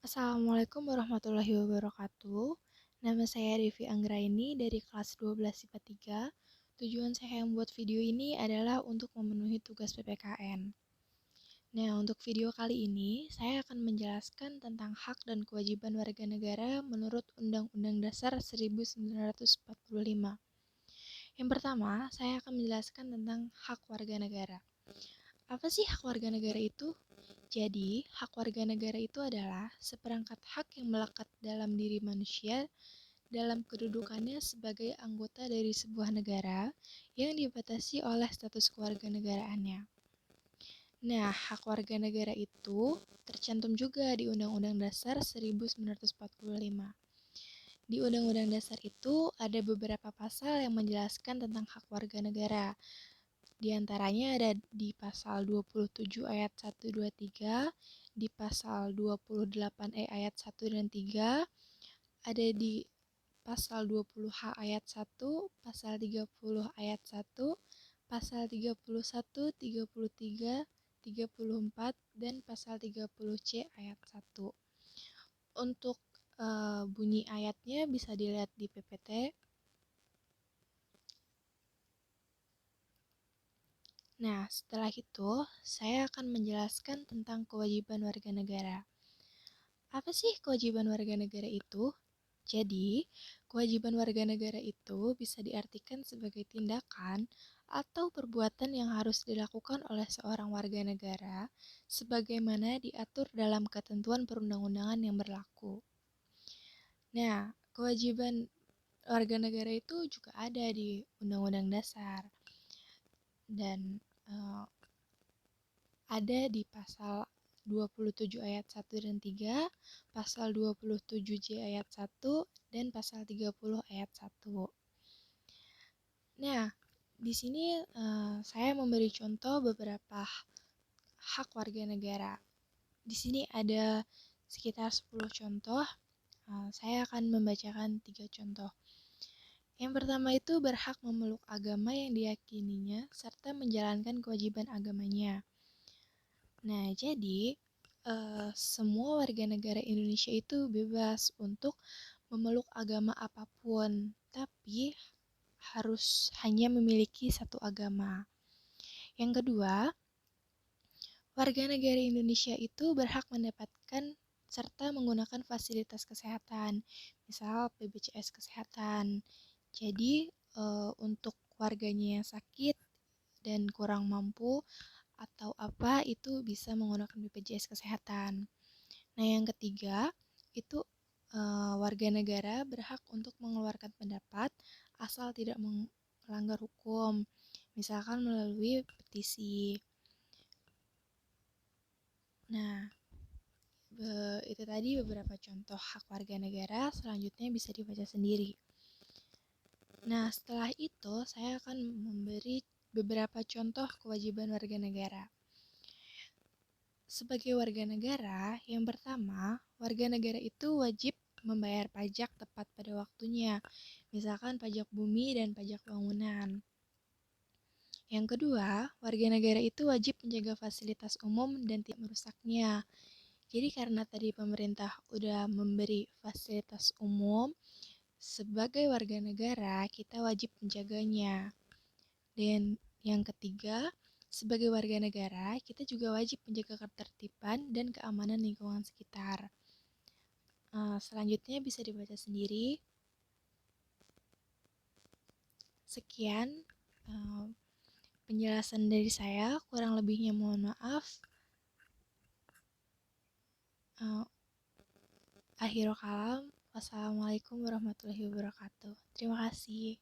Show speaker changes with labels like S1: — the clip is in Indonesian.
S1: Assalamualaikum warahmatullahi wabarakatuh. Nama saya Devi Anggraini dari kelas 12 IPA 3. Tujuan saya membuat video ini adalah untuk memenuhi tugas PPKN. Nah, untuk video kali ini, saya akan menjelaskan tentang hak dan kewajiban warga negara menurut Undang-Undang Dasar 1945. Yang pertama, saya akan menjelaskan tentang hak warga negara. Apa sih hak warga negara itu? Jadi, hak warga negara itu adalah seperangkat hak yang melekat dalam diri manusia dalam kedudukannya sebagai anggota dari sebuah negara yang dibatasi oleh status kewarganegaraannya. Nah, hak warga negara itu tercantum juga di Undang-Undang Dasar 1945. Di Undang-Undang Dasar itu ada beberapa pasal yang menjelaskan tentang hak warga negara. Di antaranya ada di pasal 27 ayat 1, 2, 3, di pasal 28E ayat 1 dan 3, ada di pasal 20H ayat 1, pasal 30 ayat 1, pasal 31, 33, 34, dan pasal 30C ayat 1. Untuk bunyi ayatnya bisa dilihat di PPT. Nah, setelah itu, saya akan menjelaskan tentang kewajiban warga negara. Apa sih kewajiban warga negara itu? Jadi, kewajiban warga negara itu bisa diartikan sebagai tindakan atau perbuatan yang harus dilakukan oleh seorang warga negara sebagaimana diatur dalam ketentuan perundang-undangan yang berlaku. Nah, kewajiban warga negara itu juga ada di Undang-Undang Dasar dan ada di pasal 27 ayat 1 dan 3, pasal 27J ayat 1, dan pasal 30 ayat 1. Nah, di sini saya memberi contoh beberapa hak warga negara. Di sini ada sekitar 10 contoh. Saya akan membacakan 3 contoh. Yang pertama itu berhak memeluk agama yang diyakininya serta menjalankan kewajiban agamanya. Nah, jadi semua warga negara Indonesia itu bebas untuk memeluk agama apapun, tapi harus hanya memiliki satu agama. Yang kedua, warga negara Indonesia itu berhak mendapatkan serta menggunakan fasilitas kesehatan, misal BPJS Kesehatan. Jadi, untuk warganya yang sakit dan kurang mampu atau apa itu bisa menggunakan BPJS Kesehatan. Nah, yang ketiga itu warga negara berhak untuk mengeluarkan pendapat asal tidak melanggar hukum, misalkan melalui petisi. Nah, itu tadi beberapa contoh hak warga negara, selanjutnya bisa dibaca sendiri. Nah, setelah itu saya akan memberi beberapa contoh kewajiban warga negara. Sebagai warga negara, yang pertama, warga negara itu wajib membayar pajak tepat pada waktunya, misalkan pajak bumi dan pajak bangunan. Yang kedua, warga negara itu wajib menjaga fasilitas umum dan tidak merusaknya. Jadi karena tadi pemerintah udah memberi fasilitas umum, sebagai warga negara, kita wajib menjaganya. Dan yang ketiga, sebagai warga negara, kita juga wajib menjaga ketertiban dan keamanan lingkungan sekitar. Selanjutnya bisa dibaca sendiri. Sekian penjelasan dari saya, kurang lebihnya mohon maaf. Akhirul kalam, wassalamualaikum warahmatullahi wabarakatuh. Terima kasih.